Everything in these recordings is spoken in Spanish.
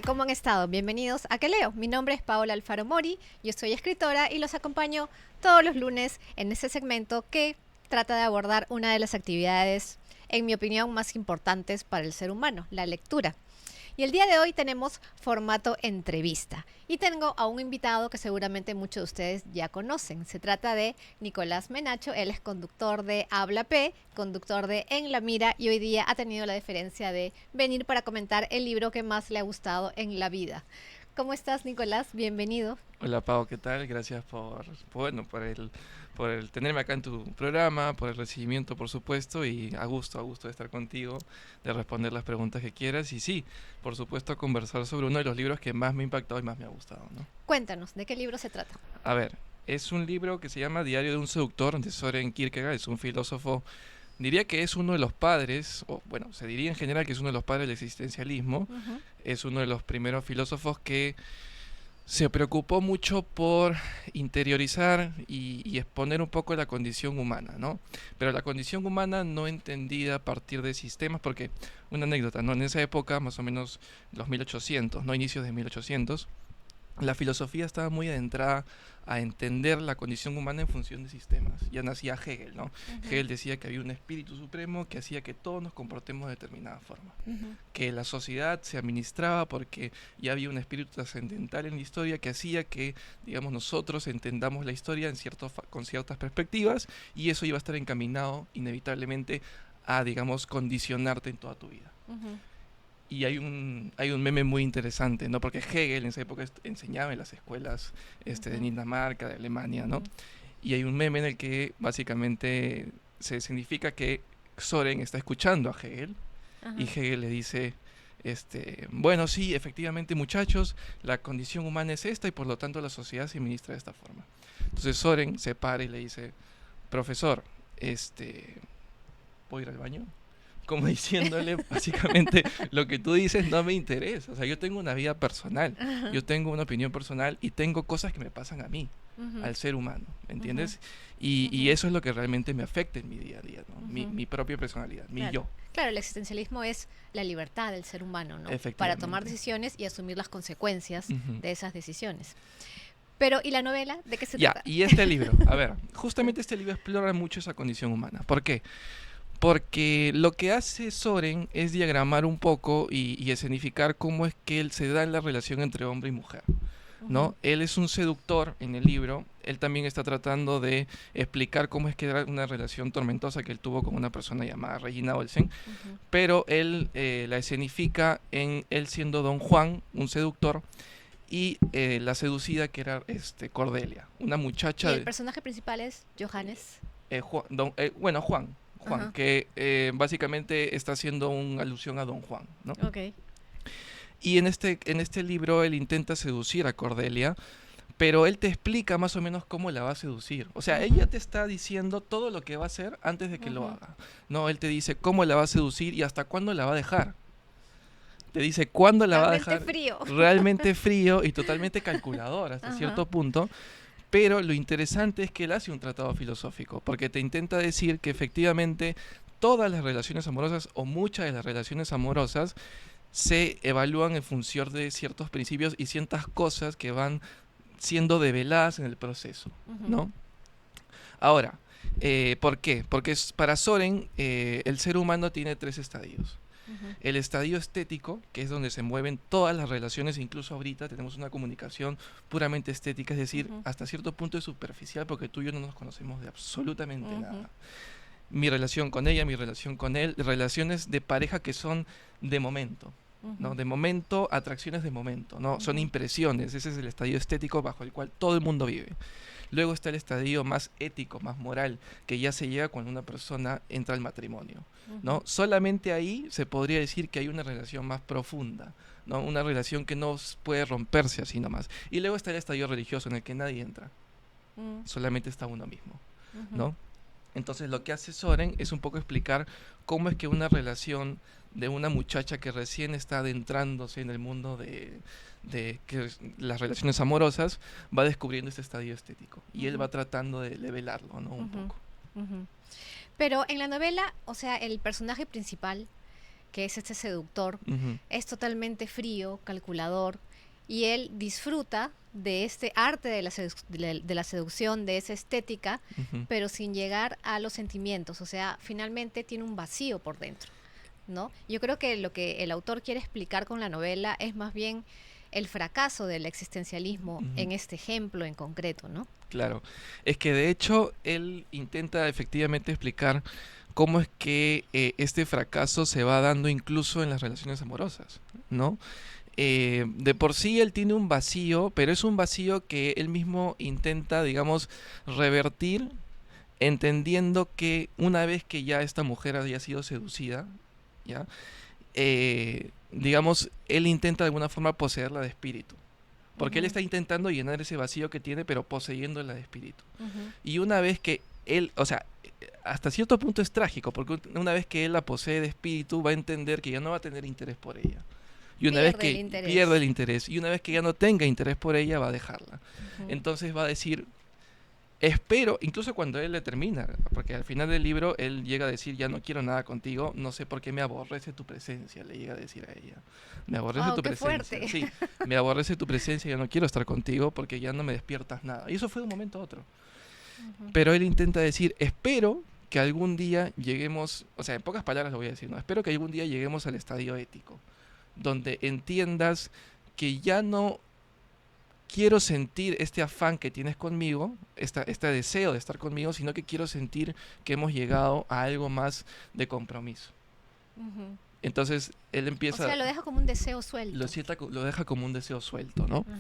Hola, ¿cómo han estado? Bienvenidos a ¿Qué leo? Mi nombre es Paola Alfaro Mori, yo soy escritora y los acompaño todos los lunes en este segmento que trata de abordar una de las actividades, en mi opinión, más importantes para el ser humano, la lectura. Y el día de hoy tenemos formato entrevista y tengo a un invitado que seguramente muchos de ustedes ya conocen. Se trata de Nicolás Menacho, él es conductor de Habla P, conductor de En la Mira y hoy día ha tenido la deferencia de venir para comentar el libro que más le ha gustado en la vida. ¿Cómo estás, Nicolás? Bienvenido. Hola Pau, ¿qué tal? Gracias bueno, por el tenerme acá en tu programa, por el recibimiento, por supuesto, y a gusto de estar contigo, de responder las preguntas que quieras, y sí, por supuesto, conversar sobre uno de los libros que más me ha impactado y más me ha gustado, ¿no? Cuéntanos, ¿de qué libro se trata? A ver, es un libro que se llama Diario de un seductor, de Soren Kierkegaard, es un filósofo, diría que es uno de los padres, o bueno, se diría en general que es uno de los padres del existencialismo, Ujú. es uno de los primeros filósofos que se preocupó mucho por interiorizar y exponer un poco la condición humana, ¿no? Pero la condición humana no entendida a partir de sistemas, porque una anécdota, ¿no? En esa época, más o menos los 1800, ¿no? Inicios de 1800, la filosofía estaba muy adentrada a entender la condición humana en función de sistemas. Ya nacía Hegel, ¿no? Ujú. Hegel decía que había un espíritu supremo que hacía que todos nos comportemos de determinada forma, Ujú. que la sociedad se administraba porque ya había un espíritu trascendental en la historia que hacía que, digamos, nosotros entendamos la historia con ciertas perspectivas, y eso iba a estar encaminado inevitablemente a, digamos, condicionarte en toda tu vida. Ujú. Y hay un meme muy interesante, ¿no? Porque Hegel en esa época enseñaba en las escuelas de Ujú. Dinamarca, de Alemania, ¿no? Ujú. Y hay un meme en el que básicamente se significa que Soren está escuchando a Hegel, y Ajá. Hegel le dice, bueno, sí, efectivamente, muchachos, la condición humana es esta y por lo tanto la sociedad se administra de esta forma. Entonces Soren se para y le dice, profesor, ¿puedo ir al baño? Como diciéndole básicamente lo que tú dices no me interesa. O sea, yo tengo una vida personal, Ajá. yo tengo una opinión personal y tengo cosas que me pasan a mí, Ujú. al ser humano, ¿me Ujú. entiendes? Y Ujú. eso es lo que realmente me afecta en mi día a día, ¿no? Ujú. Mi propia personalidad, mi Claro. yo, Claro, el existencialismo es la libertad del ser humano, ¿no? Para tomar efectivamente. decisiones y asumir las consecuencias Ujú. de esas decisiones. Pero, ¿y la novela? ¿De qué se Ya, trata? y este libro, a ver, justamente este libro explora mucho esa condición humana. ¿Por qué? Porque lo que hace Soren es diagramar un poco y escenificar cómo es que él se da en la relación entre hombre y mujer, Ujú. ¿no? Él es un seductor en el libro, él también está tratando de explicar cómo es que era una relación tormentosa que él tuvo con una persona llamada Regina Olsen, Ujú. pero él la escenifica en él siendo Don Juan, un seductor, y la seducida que era Cordelia, una Y muchacha el de, personaje principal es Johannes. bueno, Juan, Ajá. que básicamente está haciendo una alusión a Don Juan, ¿no? Ok. Y en este libro él intenta seducir a Cordelia, pero él te explica más o menos cómo la va a seducir. O sea, ella Ujú. te está diciendo todo lo que va a hacer antes de que lo Ujú. haga. No, él te dice cómo la va a seducir y hasta cuándo la va a dejar. Te dice cuándo la va a Totalmente dejar frío. realmente frío y totalmente calculador hasta Ajá. cierto punto. Pero lo interesante es que él hace un tratado filosófico, porque te intenta decir que efectivamente todas las relaciones amorosas o muchas de las relaciones amorosas se evalúan en función de ciertos principios y ciertas cosas que van siendo develadas en el proceso, Ujú. ¿no? Ahora, ¿por qué? Porque para Soren el ser humano tiene tres estadios. Ujú. El estadio estético, que es donde se mueven todas las relaciones, incluso ahorita tenemos una comunicación puramente estética, es decir, Ujú. hasta cierto punto es superficial porque tú y yo no nos conocemos de absolutamente Ujú. nada. Mi relación con ella, mi relación con él, relaciones de pareja que son de momento, ¿no? Ujú. De momento, atracciones de momento, ¿no? Son Ujú. impresiones, ese es el estadio estético bajo el cual todo el mundo vive. Luego está el estadio más ético, más moral, que ya se llega cuando una persona entra al matrimonio, Ujú. ¿no? Solamente ahí se podría decir que hay una relación más profunda, ¿no? Una relación que no puede romperse así nomás. Y luego está el estadio religioso en el que nadie entra, Ujú. solamente está uno mismo, Ujú. ¿no? Entonces lo que hace Soren es un poco explicar cómo es que una relación de una muchacha que recién está adentrándose en el mundo las relaciones amorosas va descubriendo este estadio estético y él Ujú. va tratando de levelarlo, ¿no? Un Ujú. poco. Ujú. Pero en la novela, o sea, el personaje principal, que es este seductor, Ujú, es totalmente frío, calculador, y él disfruta de este arte de de la seducción, de esa estética, ujú. pero sin llegar a los sentimientos. O sea, finalmente tiene un vacío por dentro, ¿no? Yo creo que lo que el autor quiere explicar con la novela es más bien el fracaso del existencialismo Ujú. en este ejemplo en concreto, ¿no? Claro, es que de hecho él intenta efectivamente explicar cómo es que este fracaso se va dando incluso en las relaciones amorosas, ¿no? De por sí él tiene un vacío, pero es un vacío que él mismo intenta, digamos, revertir, entendiendo que una vez que ya esta mujer haya sido seducida, ¿ya? Digamos, él intenta de alguna forma poseerla de espíritu. Porque él Ujú, está intentando llenar ese vacío que tiene, pero poseyéndola de espíritu. ujú. Y una vez que él, o sea, hasta cierto punto es trágico, porque una vez que él la posee de espíritu, va a entender que ya no va a tener interés por ella. Y una vez Pierde el que pierde el interés. interés, y una vez que ya no tenga interés por ella, va a dejarla. Ujú. Entonces va a decir, espero, incluso cuando él le termina, porque al final del libro él llega a decir, ya no quiero nada contigo, no sé por qué me aborrece tu presencia, le llega a decir a ella. Me aborrece ¡Wow, tu qué presencia, fuerte! sí, me aborrece tu presencia, ya no quiero estar contigo porque ya no me despiertas nada. Y eso fue de un momento a otro. Ujú. Pero él intenta decir, espero que algún día lleguemos, o sea, en pocas palabras lo voy a decir, ¿no? Espero que algún día lleguemos al estadio ético, donde entiendas que ya no quiero sentir este afán que tienes conmigo, este deseo de estar conmigo, sino que quiero sentir que hemos llegado a algo más de compromiso. Ujú. Entonces él O empieza, sea, lo deja como un deseo suelto. lo deja como un deseo suelto, ¿no? Ujú,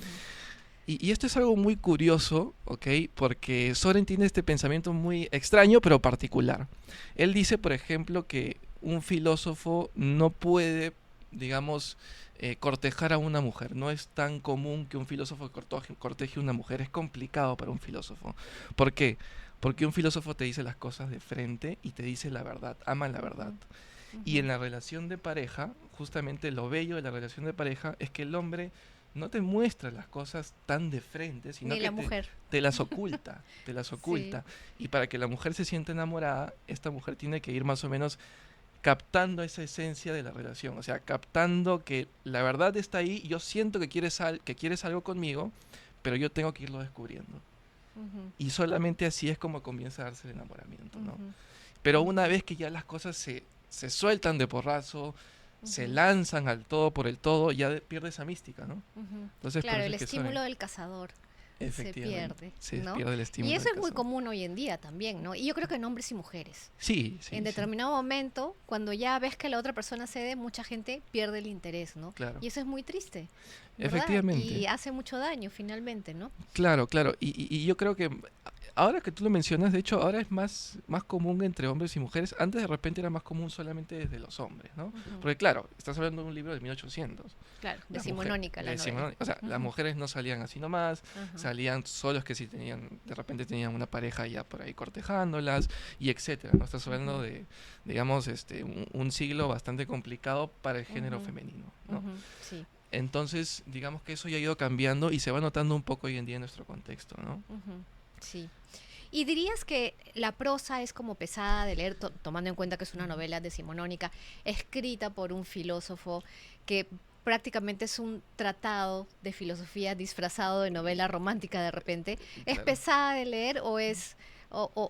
Y esto es algo muy curioso, ¿ok? Porque Soren tiene este pensamiento muy extraño, pero particular. Él dice, por ejemplo, que un filósofo no puede, digamos, cortejar a una mujer. No es tan común que un filósofo corteje a una mujer. Es complicado para un filósofo. ¿Por qué? Porque un filósofo te dice las cosas de frente y te dice la verdad, ama la verdad. ujú, Y ujú. en la relación de pareja, justamente lo bello de la relación de pareja es que el hombre no te muestra las cosas tan de frente, sino Ni que la mujer. te las oculta, te las Sí. oculta. Y para que la mujer se sienta enamorada, esta mujer tiene que ir más o menos captando esa esencia de la relación, o sea, captando que la verdad está ahí, yo siento que que quieres algo conmigo, pero yo tengo que irlo descubriendo. Ujú, Y solamente así es como comienza a darse el enamoramiento, ¿no? ujú, Pero una ujú, vez que ya las cosas se sueltan de porrazo, se ujú, lanzan al todo por el todo, ya pierde esa mística, ¿no? ujú. Entonces por Claro, eso el es que Soren, estímulo del cazador se efectivamente, pierde, se ¿no? pierde el Y estímulo eso del es muy cazador. común hoy en día también, ¿no? Y yo creo que en hombres y mujeres. Sí, En sí, sí, determinado momento, cuando ya ves que la otra persona cede, mucha gente pierde el interés, ¿no? claro. Y eso es muy triste, ¿verdad? Efectivamente, Y hace mucho daño finalmente, ¿no? claro, claro. Y yo creo que ahora que tú lo mencionas, de hecho, ahora es más común entre hombres y mujeres. Antes de repente era más común solamente desde los hombres, ¿no? Ujú. Porque claro, estás hablando de un libro de 1800. Claro, Las mujeres, decimonónica la novela. o sea, las Ujú, mujeres no salían así nomás, ajá, salían solos que si tenían, de repente tenían una pareja ya por ahí cortejándolas y etcétera. No estás hablando ujú, de, digamos, un siglo bastante complicado para el género ujú, femenino, ¿no? ujú, sí. Entonces, digamos que eso ya ha ido cambiando y se va notando un poco hoy en día en nuestro contexto, ¿no? Ujú, sí. ¿Y dirías que la prosa es como pesada de leer, tomando en cuenta que es una novela decimonónica, escrita por un filósofo que prácticamente es un tratado de filosofía disfrazado de novela romántica de repente? ¿Es Claro. pesada de leer o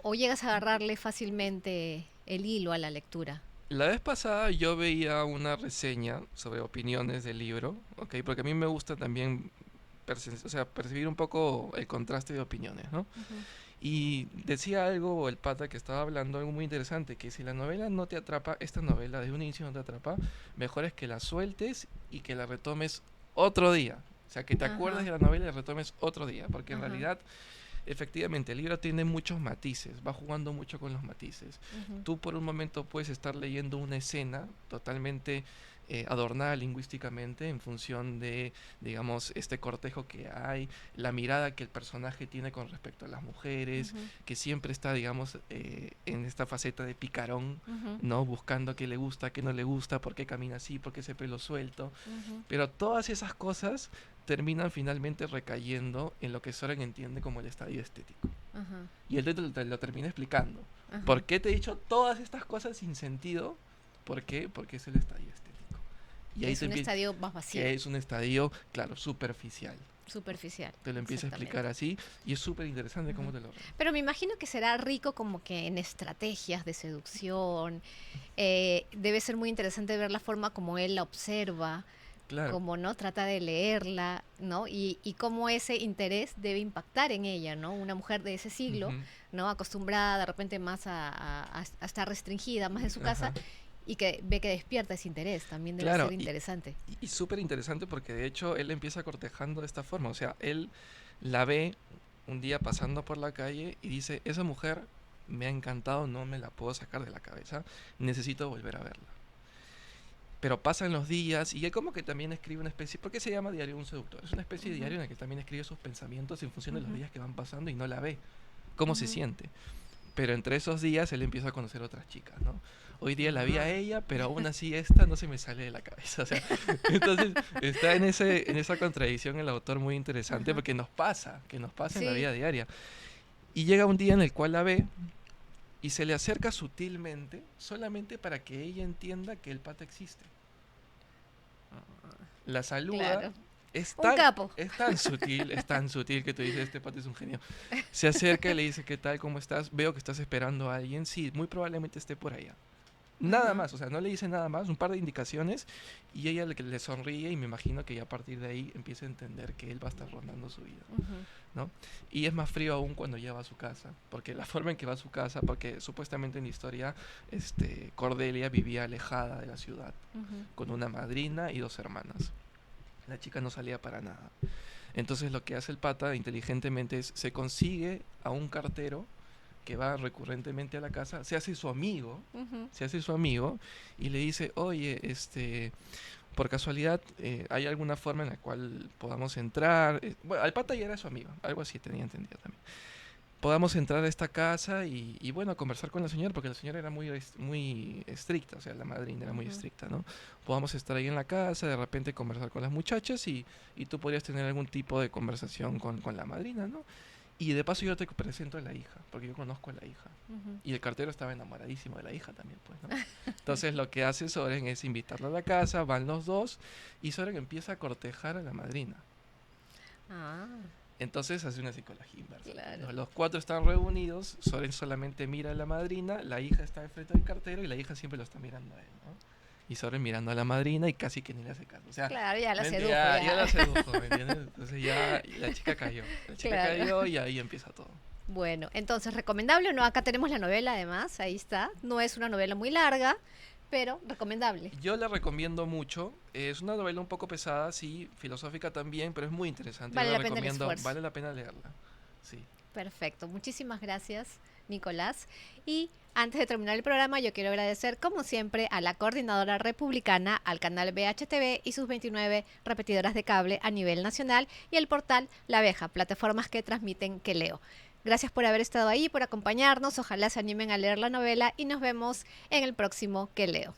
o llegas a agarrarle fácilmente el hilo a la lectura? La vez pasada yo veía una reseña sobre opiniones del libro, ¿ok? Porque a mí me gusta también o sea, percibir un poco el contraste de opiniones, ¿no? Ujú, Y decía algo, el pata que estaba hablando, algo muy interesante, que si la novela no te atrapa, esta novela de un inicio no te atrapa, mejor es que la sueltes y que la retomes otro día. O sea, que te acuerdes ajá, de la novela y la retomes otro día, porque en ajá, realidad, efectivamente, el libro tiene muchos matices, va jugando mucho con los matices. ujú, Tú por un momento puedes estar leyendo una escena totalmente adornada lingüísticamente en función de, digamos, este cortejo que hay, la mirada que el personaje tiene con respecto a las mujeres, ujú, que siempre está, digamos, en esta faceta de picarón, ujú, ¿no? Buscando qué le gusta, qué no le gusta, por qué camina así, por qué ese pelo suelto. ujú, Pero todas esas cosas terminan finalmente recayendo en lo que Soren entiende como el estadio estético. Y él te lo termina explicando. ¿Por ajá, qué te he dicho todas estas cosas sin sentido? ¿Por qué? Porque es el estadio estético. Y ahí Es te un empie- estadio más vacío, que es un estadio, claro, superficial. superficial. Te lo empieza a explicar Exactamente. así y es súper interesante cómo Ujú. te lo... Pero me imagino que será rico como que en estrategias de seducción. Debe ser muy interesante ver la forma como él la observa, Claro. como no trata de leerla, ¿no? Y cómo ese interés debe impactar en ella, ¿no? Una mujer de ese siglo, Ujú. ¿no? Acostumbrada de repente más a estar restringida, más en su casa, Ajá. y que ve que despierta ese interés, también debe Claro, ser interesante. y súper interesante porque de hecho él empieza cortejando de esta forma. O sea, él la ve un día pasando por la calle y dice, esa mujer me ha encantado, no me la puedo sacar de la cabeza, necesito volver a verla. Pero pasan los días y él como que también escribe una especie, ¿por qué se llama Diario de un seductor? Es una especie de Ujú, diario en el que también escribe sus pensamientos en función de los ujú, días que van pasando y no la ve, cómo se ujú. siente. Pero entre esos días él empieza a conocer otras chicas, ¿no? Hoy día la vi a Ah, ella, pero aún así esta no se me sale de la cabeza. O sea, entonces está en esa contradicción el autor muy interesante ajá. porque que nos pasa en la Sí. vida diaria. Y llega un día en el cual la ve y se le acerca sutilmente solamente para que ella entienda que el pata existe. Ah, La saluda, claro. Un capo. es tan sutil que tú dices, este pata es un genio. Se acerca y le dice, ¿qué tal? ¿Cómo estás? Veo que estás esperando a alguien. Sí, muy probablemente esté por allá. Nada Ujú, más, o sea, no le dice nada más, un par de indicaciones y ella le sonríe y me imagino que ya a partir de ahí empieza a entender que él va a estar rondando su vida, ujú, ¿no? Y es más frío aún cuando ya va a su casa, porque la forma en que va a su casa, porque supuestamente en la historia, Cordelia vivía alejada de la ciudad, ujú. con una madrina y dos hermanas. La chica no salía para nada. Entonces lo que hace el pata inteligentemente es se consigue a un cartero que va recurrentemente a la casa, Ujú. se hace su amigo y le dice, oye, por casualidad, ¿hay alguna forma en la cual podamos entrar? Bueno, al pata ya era su amigo, algo así tenía entendido también. Podamos entrar a esta casa y bueno, conversar con la señora, porque la señora era muy estricta, o sea, la madrina era muy Ujú. estricta, ¿no? Podamos estar ahí en la casa, de repente conversar con las muchachas y tú podrías tener algún tipo de conversación con la madrina, ¿no? Y de paso yo te presento a la hija, porque yo conozco a la hija. Ujú. Y el cartero estaba enamoradísimo de la hija también, pues, ¿no? Entonces lo que hace Soren es invitarla a la casa, van los dos, y Soren empieza a cortejar a la madrina. Ah, Entonces hace una psicología inversa, pues, claro. ¿no? Los cuatro están reunidos, Soren solamente mira a la madrina, la hija está enfrente del cartero y la hija siempre lo está mirando a él, ¿no? Y Soren mirando a la madrina y casi que ni le hace caso. O sea, Claro, ya la sedujo, ya ya. la sedujo, ¿me entiendes? Entonces ya la chica cayó. La chica Claro. cayó y ahí empieza todo. Bueno, entonces, recomendable o no, acá tenemos la novela además, ahí está. No es una novela muy larga, pero recomendable. Yo la recomiendo mucho. Es una novela un poco pesada, sí, filosófica también, pero es muy interesante. Yo Vale la la pena el recomiendo, esfuerzo. vale la pena leerla. Sí. Perfecto, muchísimas gracias, Nicolás. Y antes de terminar el programa, yo quiero agradecer, como siempre, a la Coordinadora Republicana, al canal BHTV y sus 29 repetidoras de cable a nivel nacional y el portal La Abeja, plataformas que transmiten Que Leo. Gracias por haber estado ahí, por acompañarnos. Ojalá se animen a leer la novela y nos vemos en el próximo Que Leo.